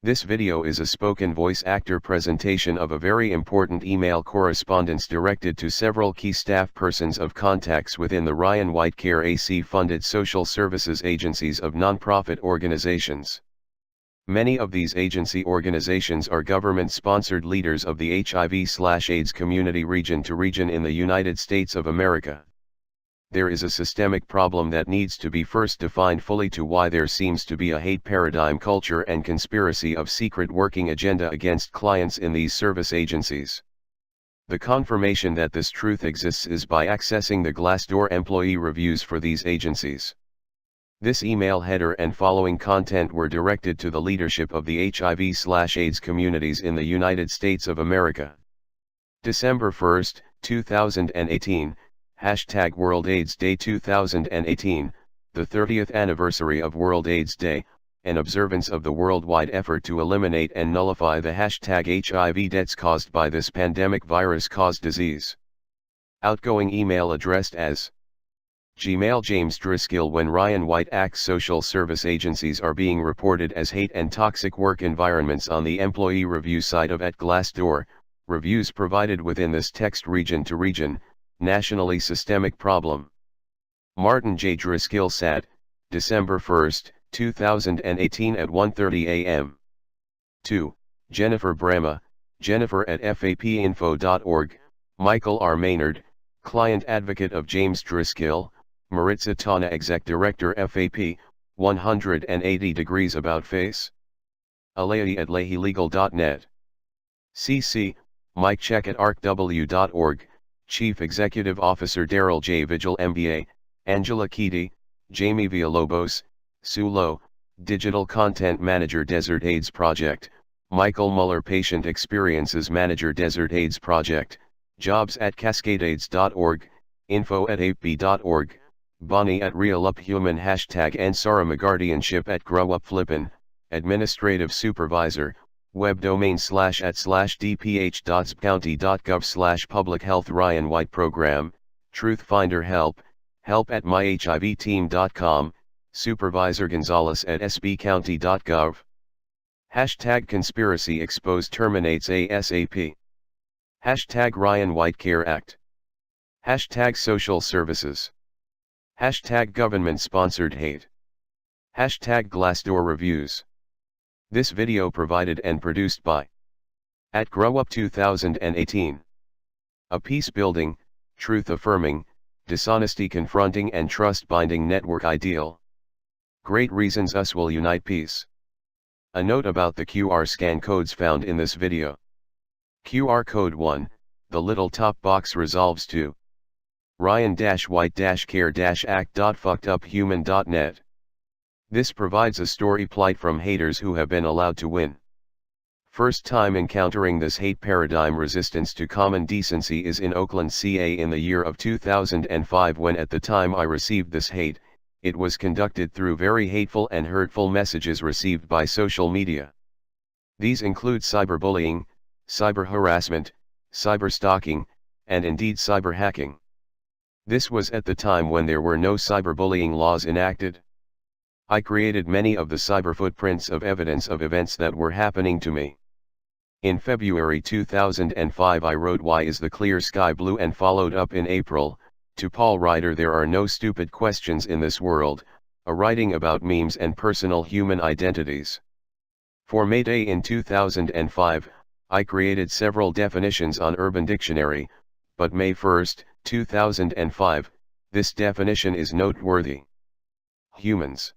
This video is a spoken voice actor presentation of a very important email correspondence directed to several key staff persons of contacts within the Ryan White Care AC-funded social services agencies of nonprofit organizations. Many of these agency organizations are government-sponsored leaders of the HIV/AIDS community region to region in the United States of America. There is a systemic problem that needs to be first defined fully to why there seems to be a hate paradigm culture and conspiracy of secret working agenda against clients in these service agencies. The confirmation that this truth exists is by accessing the Glassdoor employee reviews for these agencies. This email header and following content were directed to the leadership of the HIV/AIDS communities in the United States of America. December 1, 2018. Hashtag World AIDS Day 2018, the 30th anniversary of World AIDS Day, an observance of the worldwide effort to eliminate and nullify the hashtag HIV deaths caused by this pandemic virus-caused disease. Outgoing email addressed as Gmail James Driscoll. When Ryan White Act's social service agencies are being reported as hate and toxic work environments on the employee review site of @Glassdoor, reviews provided within this text region to region, nationally systemic problem. Martin J. Driscoll SAT, December 1, 2018 at 1:30 a.m. 2. Jennifer Brehme, Jennifer@fapinfo.org, Michael R. Maynard, Client Advocate of James Driscoll, Maritza Tana Exec Director FAP, 180 degrees About Face. Alehi@lehilegal.net. CC, Mike Check @arcw.org, Chief Executive Officer Daryl J. Vigil MBA, Angela Keaty, Jamie Villalobos, Sue Lowe, Digital Content Manager Desert AIDS Project, Michael Muller Patient Experiences Manager Desert AIDS Project, jobs@cascadeaids.org, info@ap.org, Bonnie @RealUpHuman and Sarah McGuardianship @GrowUpFlippin, Administrative Supervisor, web domain /@/dph.county.gov/public health Ryan White Program, Truth Finder Help, help@myhivteam.com, Supervisor Gonzalez @sbcounty.gov. Hashtag Conspiracy Exposed terminates ASAP. Hashtag Ryan White Care Act. Hashtag Social Services. Hashtag Government Sponsored Hate. Hashtag Glassdoor Reviews. This video provided and produced by @GrowUp 2018. A peace-building, truth-affirming, dishonesty-confronting and trust-binding network ideal. Great reasons us will unite peace. A note about the QR scan codes found in this video. QR code 1, the little top box resolves to Ryan-White-Care-Act.fuckeduphuman.net. This provides a story plight from haters who have been allowed to win. First time encountering this hate paradigm resistance to common decency is in Oakland, CA in the year of 2005 when at the time I received this hate, it was conducted through very hateful and hurtful messages received by social media. These include cyberbullying, cyber harassment, cyber stalking, and indeed cyber hacking. This was at the time when there were no cyberbullying laws enacted. I created many of the cyber footprints of evidence of events that were happening to me. In February 2005 I wrote "Why is the clear sky blue?" and followed up in April, to Paul Ryder, "There are no stupid questions in this world," a writing about memes and personal human identities. For May Day in 2005, I created several definitions on Urban Dictionary, but May 1, 2005, this definition is noteworthy. Humans.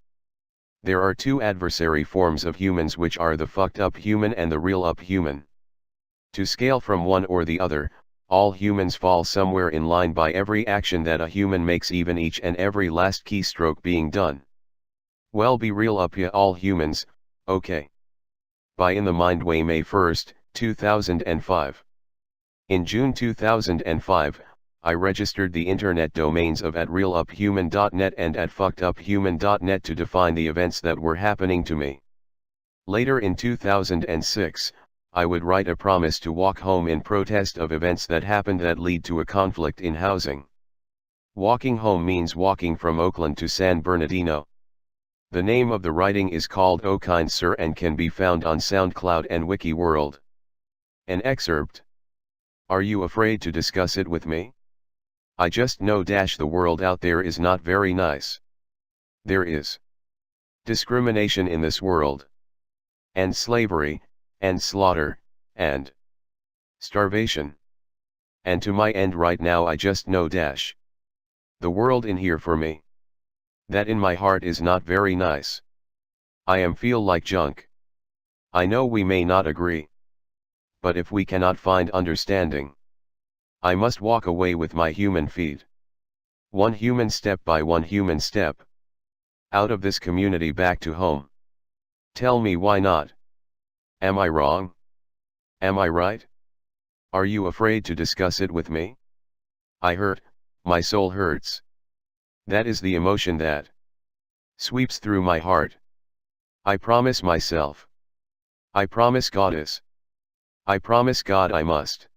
There are two adversary forms of humans, which are the fucked up human and the real up human. To scale from one or the other, all humans fall somewhere in line by every action that a human makes, even each and every last keystroke being done. Well, be real up ya all humans, okay. By In the Mind Way, May 1, 2005. In June 2005, I registered the internet domains of @realuphuman.net and @fuckeduphuman.net to define the events that were happening to me. Later in 2006, I would write a promise to walk home in protest of events that happened that lead to a conflict in housing. Walking home means walking from Oakland to San Bernardino. The name of the writing is called "O Kind Sir" and can be found on SoundCloud and WikiWorld. An excerpt. Are you afraid to discuss it with me? I just know the world out there is not very nice. There is discrimination in this world, and slavery, and slaughter, and starvation. And to my end right now I just know the world in here for me. That in my heart is not very nice. I am feel like junk. I know we may not agree. But if we cannot find understanding, I must walk away with my human feet. One human step by one human step. Out of this community back to home. Tell me why not? Am I wrong? Am I right? Are you afraid to discuss it with me? I hurt, my soul hurts. That is the emotion that sweeps through my heart. I promise myself. I promise Goddess. I promise God I must.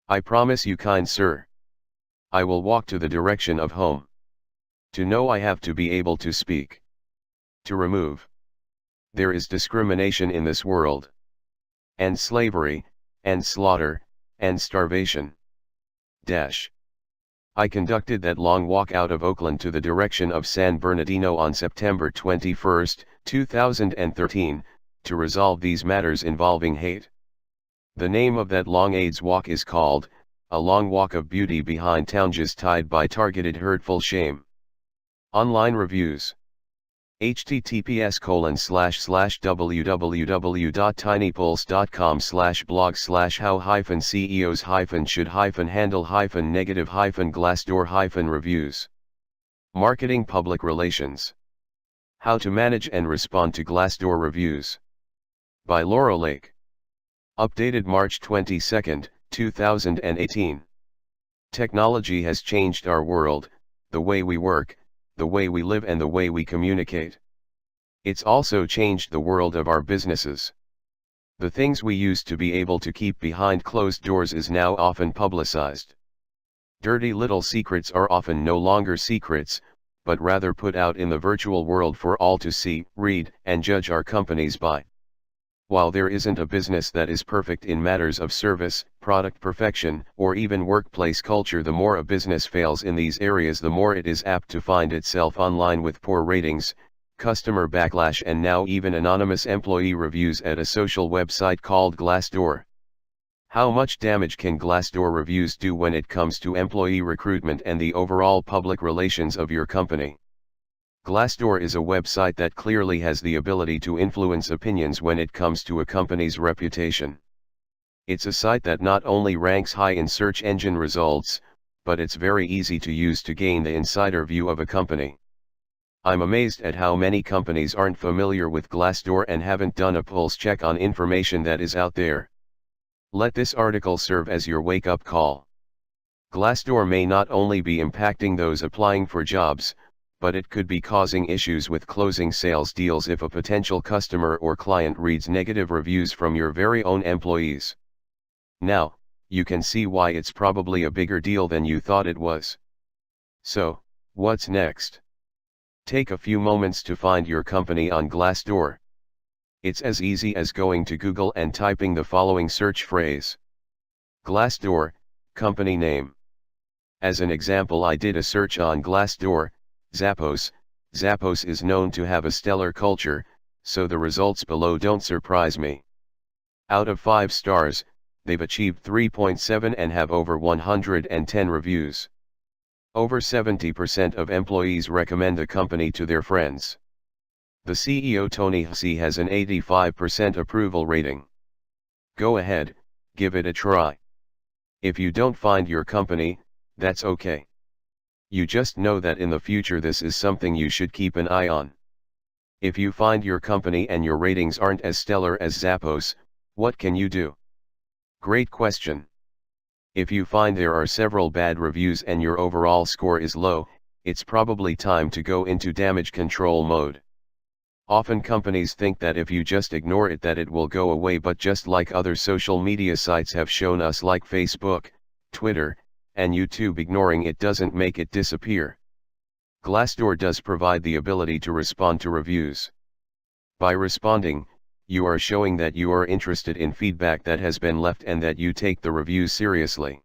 I promise you, kind sir. I will walk to the direction of home. To know I have to be able to speak. To remove. There is discrimination in this world. And slavery, and slaughter, and starvation. I conducted that long walk out of Oakland to the direction of San Bernardino on September 21, 2013, to resolve these matters involving hate. The name of that long AIDS walk is called, A Long Walk of Beauty Behind Townges Tied by Targeted Hurtful Shame. Online reviews. https://www.tinypulse.com/blog/how-ceos-handle-negative-glassdoor-reviews. Marketing Public Relations. How to Manage and Respond to Glassdoor Reviews. By Laura Lake. Updated March 22, 2018. Technology has changed our world, the way we work, the way we live and the way we communicate. It's also changed the world of our businesses. The things we used to be able to keep behind closed doors is now often publicized. Dirty little secrets are often no longer secrets, but rather put out in the virtual world for all to see, read, and judge our companies by. While there isn't a business that is perfect in matters of service, product perfection, or even workplace culture, the more a business fails in these areas, the more it is apt to find itself online with poor ratings, customer backlash, and now even anonymous employee reviews at a social website called Glassdoor. How much damage can Glassdoor reviews do when it comes to employee recruitment and the overall public relations of your company? Glassdoor is a website that clearly has the ability to influence opinions when it comes to a company's reputation. It's a site that not only ranks high in search engine results, but it's very easy to use to gain the insider view of a company. I'm amazed at how many companies aren't familiar with Glassdoor and haven't done a pulse check on information that is out there. Let this article serve as your wake-up call. Glassdoor may not only be impacting those applying for jobs, but it could be causing issues with closing sales deals if a potential customer or client reads negative reviews from your very own employees. Now, you can see why it's probably a bigger deal than you thought it was. So, what's next? Take a few moments to find your company on Glassdoor. It's as easy as going to Google and typing the following search phrase. Glassdoor, company name. As an example, I did a search on Glassdoor, Zappos. Zappos is known to have a stellar culture, so the results below don't surprise me. Out of 5 stars, they've achieved 3.7 and have over 110 reviews. Over 70% of employees recommend the company to their friends. The CEO Tony Hsi has an 85% approval rating. Go ahead, give it a try. If you don't find your company, that's okay. You just know that in the future this is something you should keep an eye on. If you find your company and your ratings aren't as stellar as Zappos, what can you do? Great question. If you find there are several bad reviews and your overall score is low, it's probably time to go into damage control mode. Often companies think that if you just ignore it that it will go away, but just like other social media sites have shown us like Facebook, Twitter, and YouTube, ignoring it doesn't make it disappear. Glassdoor does provide the ability to respond to reviews. By responding, you are showing that you are interested in feedback that has been left and that you take the reviews seriously.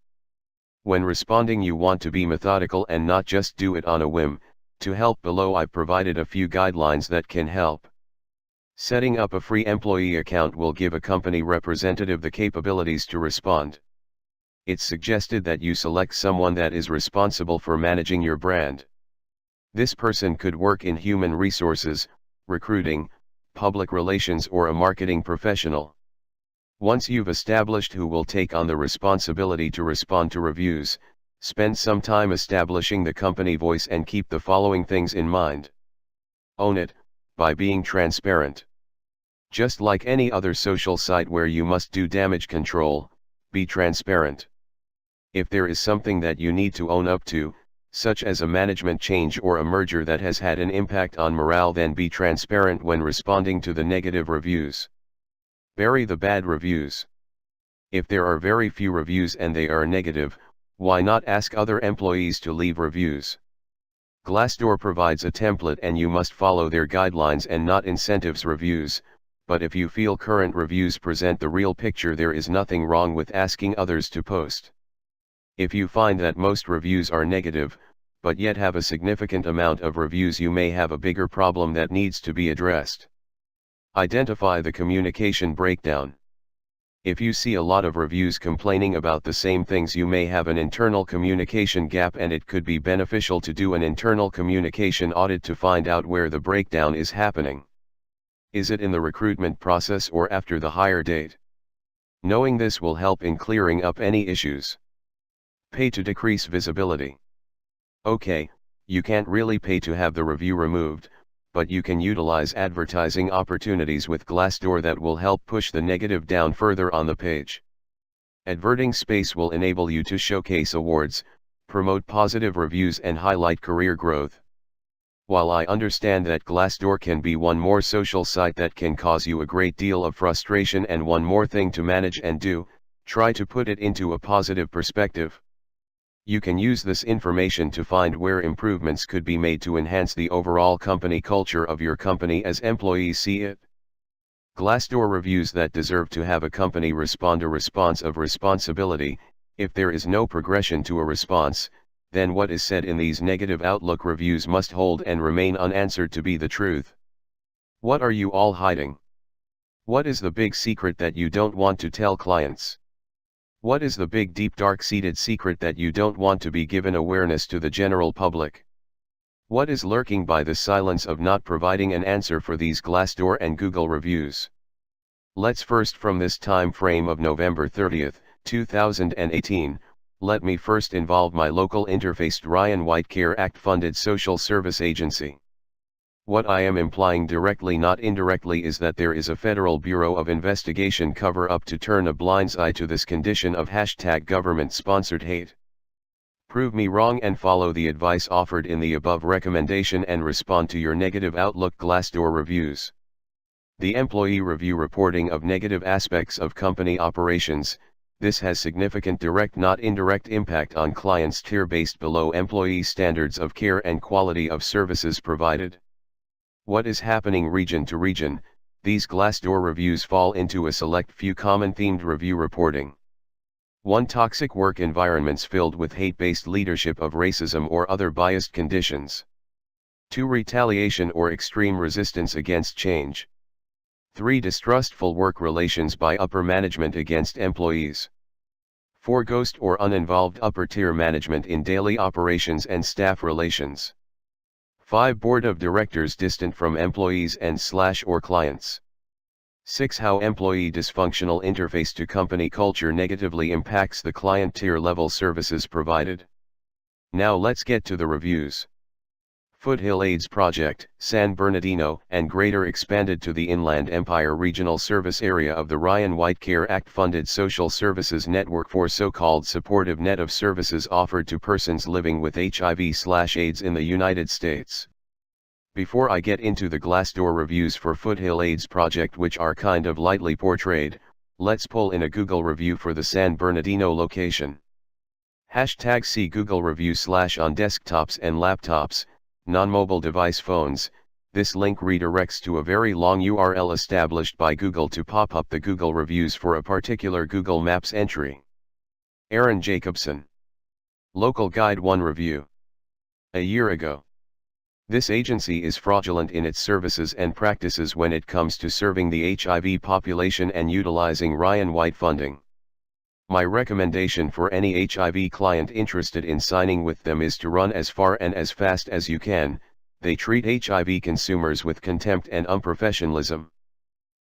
When responding, you want to be methodical and not just do it on a whim. To help below, I've provided a few guidelines that can help. Setting up a free employee account will give a company representative the capabilities to respond. It's suggested that you select someone that is responsible for managing your brand. This person could work in human resources, recruiting, public relations, or a marketing professional. Once you've established who will take on the responsibility to respond to reviews, spend some time establishing the company voice and keep the following things in mind. Own it, by being transparent. Just like any other social site where you must do damage control, be transparent. If there is something that you need to own up to, such as a management change or a merger that has had an impact on morale, then be transparent when responding to the negative reviews. Bury the bad reviews. If there are very few reviews and they are negative, why not ask other employees to leave reviews? Glassdoor provides a template and you must follow their guidelines and not incentives reviews, but if you feel current reviews present the real picture, there is nothing wrong with asking others to post. If you find that most reviews are negative, but yet have a significant amount of reviews, you may have a bigger problem that needs to be addressed. Identify the communication breakdown. If you see a lot of reviews complaining about the same things, you may have an internal communication gap, and it could be beneficial to do an internal communication audit to find out where the breakdown is happening. Is it in the recruitment process or after the hire date? Knowing this will help in clearing up any issues. Pay to decrease visibility. Okay, you can't really pay to have the review removed, but you can utilize advertising opportunities with Glassdoor that will help push the negative down further on the page. Adverting space will enable you to showcase awards, promote positive reviews, and highlight career growth. While I understand that Glassdoor can be one more social site that can cause you a great deal of frustration and one more thing to manage and do, try to put it into a positive perspective. You can use this information to find where improvements could be made to enhance the overall company culture of your company as employees see it. Glassdoor reviews that deserve to have a company respond: a response of responsibility. If there is no progression to a response, then what is said in these negative Outlook reviews must hold and remain unanswered to be the truth. What are you all hiding? What is the big secret that you don't want to tell clients? What is the big, deep, dark-seated secret that you don't want to be given awareness to the general public? What is lurking by the silence of not providing an answer for these Glassdoor and Google reviews? Let's first, from this time frame of November 30th, 2018, let me first involve my local interfaced Ryan White Care Act funded social service agency. What I am implying directly, not indirectly, is that there is a Federal Bureau of Investigation cover-up to turn a blind eye to this condition of #government-sponsored hate. Prove me wrong and follow the advice offered in the above recommendation and respond to your negative Outlook Glassdoor reviews. The employee review reporting of negative aspects of company operations. This has significant direct, not indirect, impact on clients' tier-based below employee standards of care and quality of services provided. What is happening region to region? These Glassdoor reviews fall into a select few common themed review reporting. 1. Toxic work environments filled with hate-based leadership of racism or other biased conditions. 2. Retaliation or extreme resistance against change. 3. Distrustful work relations by upper management against employees. 4. Ghost or uninvolved upper-tier management in daily operations and staff relations. 5. Board of directors distant from employees and/or clients. 6. How employee dysfunctional interface to company culture negatively impacts the client tier level services provided. Now let's get to the reviews. Foothill AIDS Project, San Bernardino and Greater expanded to the Inland Empire Regional Service Area of the Ryan White Care Act funded social services network for so-called supportive net of services offered to persons living with HIV/AIDS in the United States. Before I get into the Glassdoor reviews for Foothill AIDS Project, which are kind of lightly portrayed, let's pull in a Google review for the San Bernardino location. #see Google review / on desktops and laptops. non-mobile device phones. This link redirects to a very long URL established by Google to pop up the Google reviews for a particular Google Maps entry. Aaron Jacobson. Local Guide 1 Review. A year ago. This agency is fraudulent in its services and practices when it comes to serving the HIV population and utilizing Ryan White funding. My recommendation for any HIV client interested in signing with them is to run as far and as fast as you can. They treat HIV consumers with contempt and unprofessionalism.